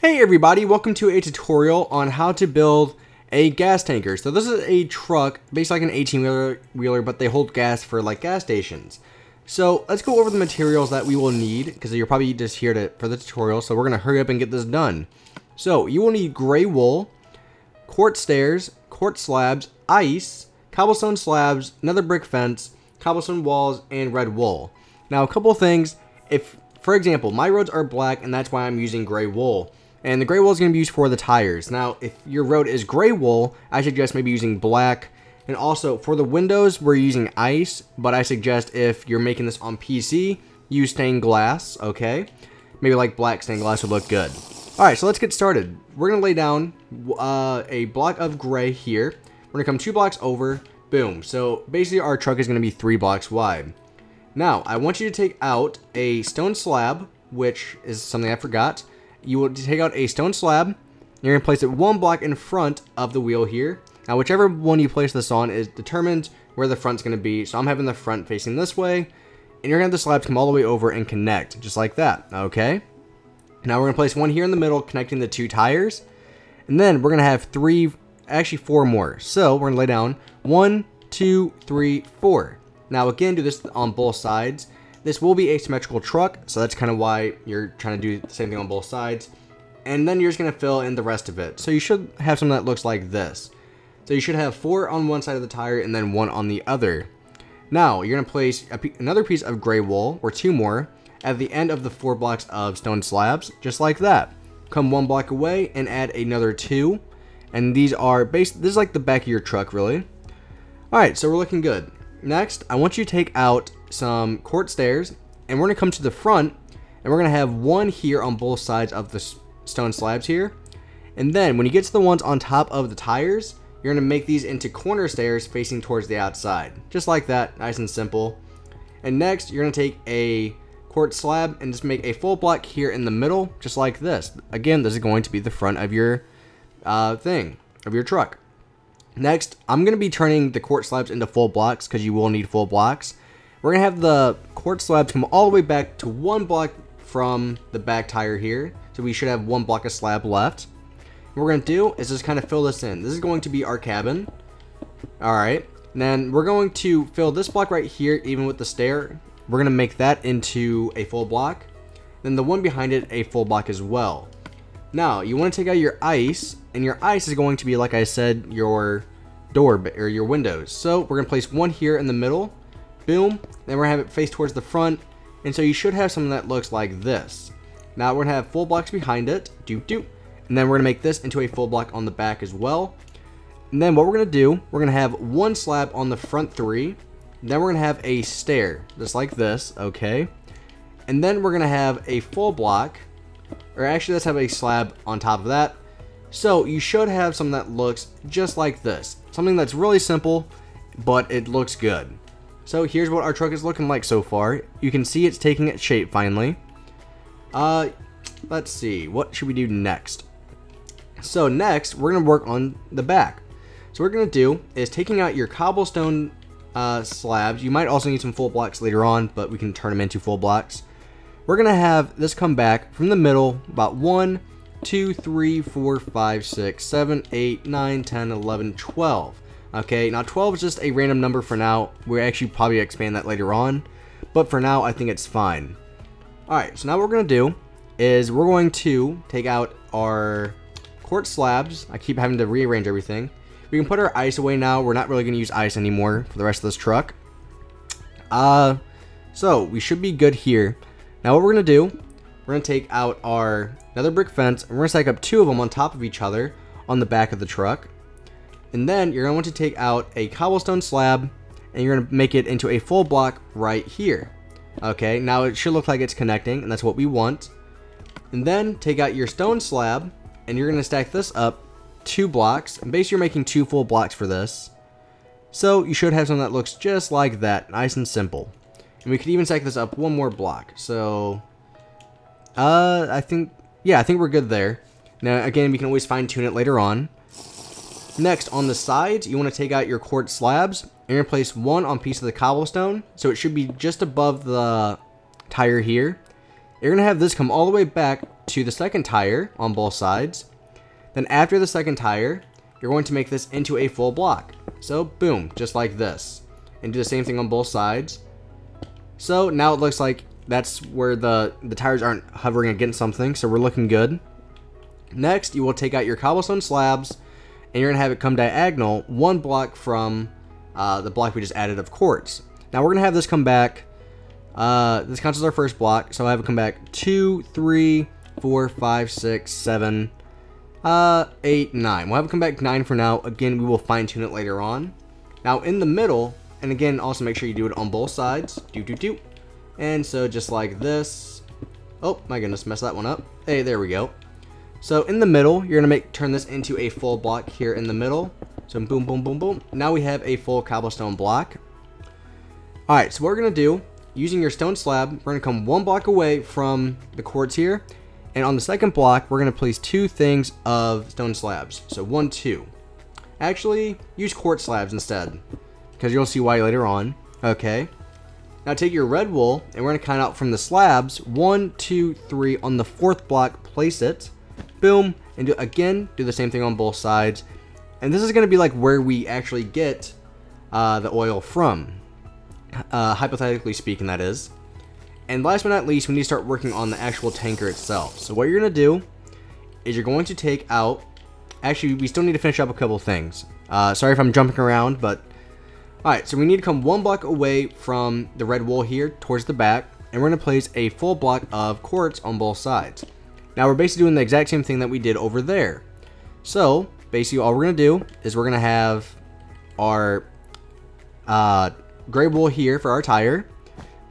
Hey everybody, welcome to a tutorial on how to build a gas tanker. So this is a truck, basically like an 18-wheeler, but they hold gas for like gas stations. So let's go over the materials that we will need, because you're probably just here for the tutorial, so we're going to hurry up and get this done. So you will need gray wool, quartz stairs, quartz slabs, ice, cobblestone slabs, another brick fence, cobblestone walls, and red wool. Now a couple of things, for example, my roads are black and that's why I'm using gray wool. And the gray wool is going to be used for the tires. Now, if your road is gray wool, I suggest maybe using black. And also, for the windows, we're using ice. But I suggest if you're making this on PC, use stained glass, okay? Maybe like black stained glass would look good. Alright, so let's get started. We're going to lay down a block of gray here. We're going to come 2 blocks over. Boom. So, basically, our truck is going to be 3 blocks wide. Now, I want you to take out a stone slab, which is something I forgot. You will take out a stone slab. You're going to place it 1 block in front of the wheel here. Now, whichever one you place this on is determined where the front's going to be. So I'm having the front facing this way. And you're going to have the slabs come all the way over and connect, just like that. Okay. Now we're going to place one here in the middle, connecting the 2 tires. And then we're going to have 4 more. So we're going to lay down 1, 2, 3, 4. Now again, do this on both sides. This will be a symmetrical truck, so that's kind of why you're trying to do the same thing on both sides. And then you're just going to fill in the rest of it. So you should have something that looks like this. So you should have 4 on one side of the tire and then 1 on the other. Now, you're going to place another piece of gray wool, or 2 more, at the end of the 4 blocks of stone slabs, just like that. Come 1 block away and add another 2. And these are this is like the back of your truck, really. Alright, so we're looking good. Next, I want you to take out some quartz stairs, and we're going to come to the front, and we're going to have 1 here on both sides of the stone slabs here. And then when you get to the ones on top of the tires, you're going to make these into corner stairs facing towards the outside. Just like that, nice and simple. And next, you're going to take a quartz slab and just make a full block here in the middle, just like this. Again, this is going to be the front of your your truck. Next, I'm going to be turning the quartz slabs into full blocks because you will need full blocks. We're going to have the quartz slabs come all the way back to 1 block from the back tire here. So we should have 1 block of slab left. What we're going to do is just kind of fill this in. This is going to be our cabin. Alright. Then we're going to fill this block right here, even with the stair. We're going to make that into a full block. Then the one behind it, a full block as well. Now, you want to take out your ice, and your ice is going to be, like I said, your door or your windows. So we're going to place 1 here in the middle. Boom. Then we're going to have it face towards the front. And so you should have something that looks like this. Now we're going to have full blocks behind it. Doop doop. And then we're going to make this into a full block on the back as well. And then what we're going to do, we're going to have 1 slab on the front 3. Then we're going to have a stair, just like this, okay? And then we're going to have a full block. Or actually, let's have a slab on top of that. So you should have something that looks just like this. Something that's really simple, but it looks good. So here's what our truck is looking like so far. You can see it's taking its shape finally. Let's see, what should we do next? So next, we're going to work on the back. So what we're going to do is taking out your cobblestone slabs. You might also need some full blocks later on, but we can turn them into full blocks. We're going to have this come back from the middle about 1, 2, 3, 4, 5, 6, 7, 8, 9, 10, 11, 12. Okay, now 12 is just a random number for now. We'll actually probably expand that later on. But for now, I think it's fine. Alright, so now what we're going to do is we're going to take out our quartz slabs. I keep having to rearrange everything. We can put our ice away now. We're not really going to use ice anymore for the rest of this truck. So we should be good here. Now what we're going to do, we're going to take out another brick fence, and we're going to stack up 2 of them on top of each other on the back of the truck. And then you're going to want to take out a cobblestone slab, and you're going to make it into a full block right here. Okay, now it should look like it's connecting, and that's what we want. And then take out your stone slab, and you're going to stack this up 2 blocks. And basically you're making 2 full blocks for this. So you should have something that looks just like that, nice and simple. And we could even stack this up 1 more block. So, I think we're good there. Now, again, we can always fine-tune it later on. Next, on the sides, you want to take out your quartz slabs. And you're going to place 1 on piece of the cobblestone. So it should be just above the tire here. You're going to have this come all the way back to the second tire on both sides. Then after the second tire, you're going to make this into a full block. So boom, just like this. And do the same thing on both sides. So now it looks like that's where the tires aren't hovering against something, so we're looking good. Next, you will take out your cobblestone slabs, and you're going to have it come diagonal one block from the block we just added of quartz. Now we're going to have this come back, this counts as our first block, so I have it come back 2, 3, 4, 5, 6, 7, 8, 9. We'll have it come back 9 for now. Again, we will fine tune it later on. Now in the middle, and again, also make sure you do it on both sides. And so just like this. Oh my goodness, messed that one up. Hey, there we go. So in the middle, you're gonna turn this into a full block here in the middle. So boom, boom, boom, boom. Now we have a full cobblestone block. All right, so what we're gonna do, using your stone slab, we're gonna come one block away from the quartz here. And on the second block, we're gonna place 2 things of stone slabs. So 1, 2. Actually, use quartz slabs instead, because you'll see why later on. Okay. Now take your red wool, and we're going to count out from the slabs. 1, 2, 3. On the 4th block, place it. Boom. And do the same thing on both sides. And this is going to be like where we actually get the oil from. Hypothetically speaking, that is. And last but not least, we need to start working on the actual tanker itself. So what you're going to do is you're going to take out... Actually, we still need to finish up a couple things. Sorry if I'm jumping around, but... Alright, so we need to come one block away from the red wool here towards the back, and we're going to place a full block of quartz on both sides. Now we're basically doing the exact same thing that we did over there. So basically all we're going to do is we're going to have our gray wool here for our tire,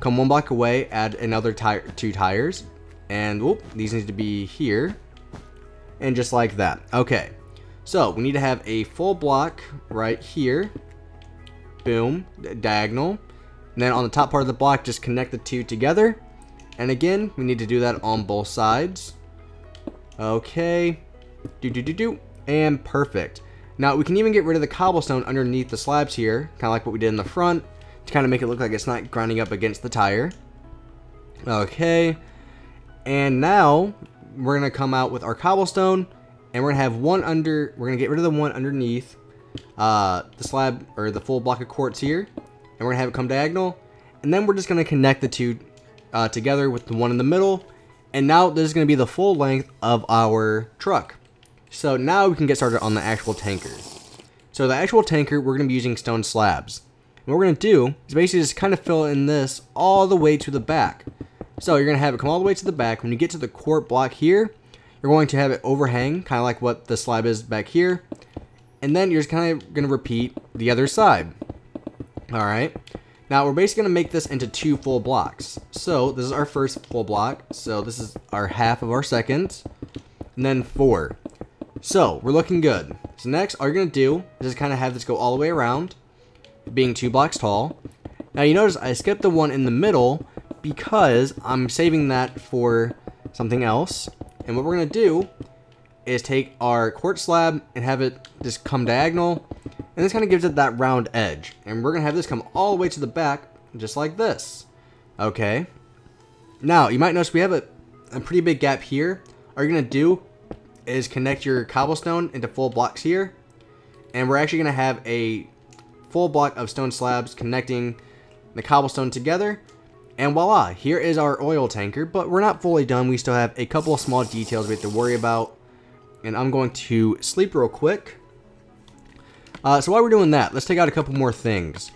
come one block away, add another 2 tires, and whoop, these need to be here, and just like that. Okay, so we need to have a full block right here. Boom, diagonal. And then on the top part of the block, just connect the 2 together. And again, we need to do that on both sides. Okay. And perfect. Now, we can even get rid of the cobblestone underneath the slabs here, kind of like what we did in the front, to kind of make it look like it's not grinding up against the tire. Okay. And now, we're going to come out with our cobblestone, and we're going to have one under, we're going to get rid of the one underneath the slab, or the full block of quartz here, and we're gonna have it come diagonal, and then we're just gonna connect the 2 together with the one in the middle, and now this is gonna be the full length of our truck. So now we can get started on the actual tanker. So the actual tanker, we're gonna be using stone slabs. And what we're gonna do is basically just kind of fill in this all the way to the back. So you're gonna have it come all the way to the back. When you get to the quartz block here, you're going to have it overhang, kind of like what the slab is back here. And then you're just kind of going to repeat the other side. Alright. Now we're basically going to make this into 2 full blocks. So this is our first full block. So this is our half of our second. And then 4. So we're looking good. So next, all you're going to do is just kind of have this go all the way around, being 2 blocks tall. Now you notice I skipped the one in the middle because I'm saving that for something else. And what we're going to do is take our quartz slab and have it just come diagonal, and this kind of gives it that round edge, and we're gonna have this come all the way to the back just like this. Okay, now you might notice we have a pretty big gap here. All you're gonna do is connect your cobblestone into full blocks here, and we're actually gonna have a full block of stone slabs connecting the cobblestone together, and voila, here is our oil tanker. But we're not fully done. We still have a couple of small details we have to worry about. And I'm going to sleep real quick. So while we're doing that, let's take out a couple more things.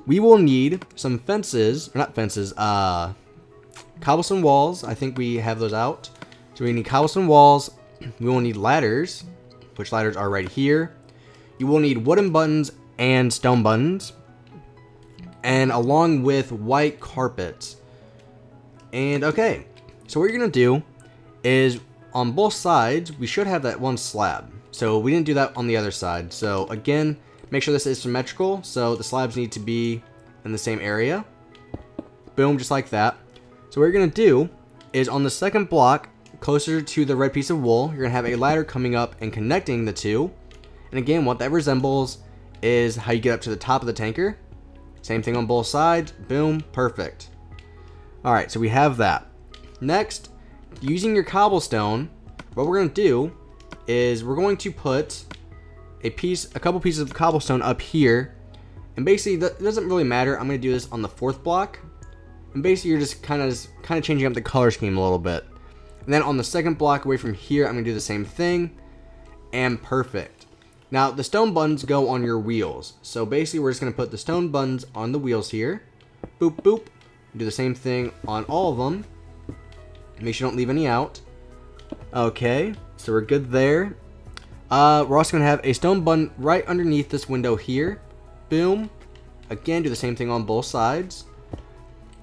We will need some fences, or not fences, cobblestone walls. I think we have those out. So we need cobblestone walls. We will need ladders, which ladders are right here. You will need wooden buttons and stone buttons, and along with white carpets. And okay, so what you're gonna do is, on both sides, we should have that one slab. So we didn't do that on the other side. So again, make sure this is symmetrical. So the slabs need to be in the same area. Boom, just like that. So what you're gonna do is on the second block, closer to the red piece of wool, you're gonna have a ladder coming up and connecting the 2. And again, what that resembles is how you get up to the top of the tanker. Same thing on both sides. Boom, perfect. All right, so we have that. Next, using your cobblestone, what we're going to do is we're going to put a couple pieces of cobblestone up here. And basically, that doesn't really matter. I'm going to do this on the 4th block. And basically, you're just kind of changing up the color scheme a little bit. And then on the 2nd block away from here, I'm going to do the same thing. And perfect. Now, the stone buttons go on your wheels. So basically, we're just going to put the stone buttons on the wheels here. Boop, boop. Do the same thing on all of them. Make sure you don't leave any out. Okay, so we're good there. We're also going to have a stone button right underneath this window here. Boom. Again, do the same thing on both sides.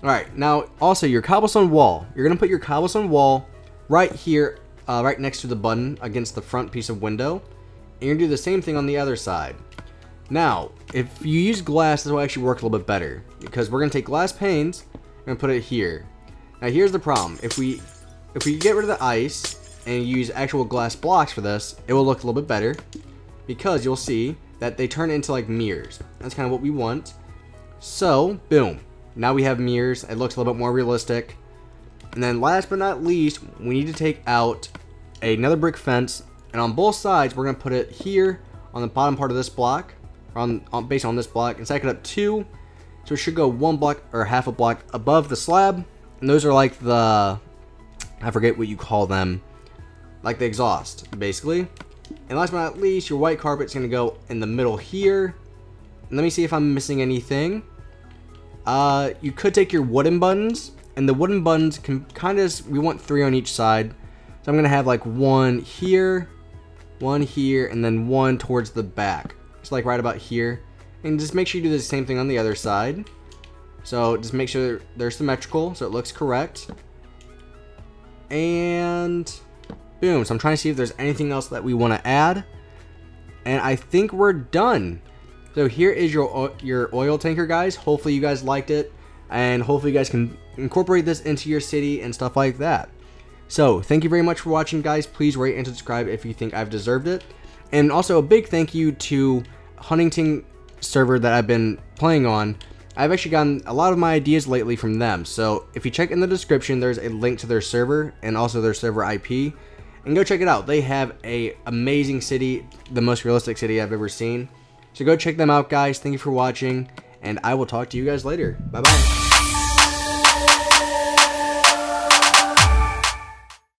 Alright, now also your cobblestone wall. You're going to put your cobblestone wall right here, right next to the button against the front piece of window. And you're going to do the same thing on the other side. Now, if you use glass, this will actually work a little bit better. Because we're going to take glass panes and put it here. Now here's the problem. If we get rid of the ice and use actual glass blocks for this, it will look a little bit better. Because you'll see that they turn into like mirrors. That's kind of what we want. So, boom. Now we have mirrors. It looks a little bit more realistic. And then last but not least, we need to take out another brick fence. And on both sides, we're going to put it here on the bottom part of this block. Based on this block. And stack it up 2. So it should go 1 block or half a block above the slab. And those are like the, I forget what you call them. Like the exhaust, basically. And last but not least, your white carpet's going to go in the middle here. And let me see if I'm missing anything. You could take your wooden buttons. And the wooden buttons can kind of, we want 3 on each side. So I'm going to have like 1 here, and then 1 towards the back. Just like right about here. And just make sure you do the same thing on the other side. So just make sure they're symmetrical so it looks correct. And boom. So I'm trying to see if there's anything else that we want to add. And I think we're done. So here is your oil tanker, guys. Hopefully you guys liked it. And hopefully you guys can incorporate this into your city and stuff like that. So thank you very much for watching, guys. Please rate and subscribe if you think I've deserved it. And also a big thank you to Huntington server that I've been playing on. I've actually gotten a lot of my ideas lately from them. So if you check in the description, there's a link to their server and also their server IP. And go check it out. They have an amazing city, the most realistic city I've ever seen. So go check them out, guys. Thank you for watching, and I will talk to you guys later. Bye-bye.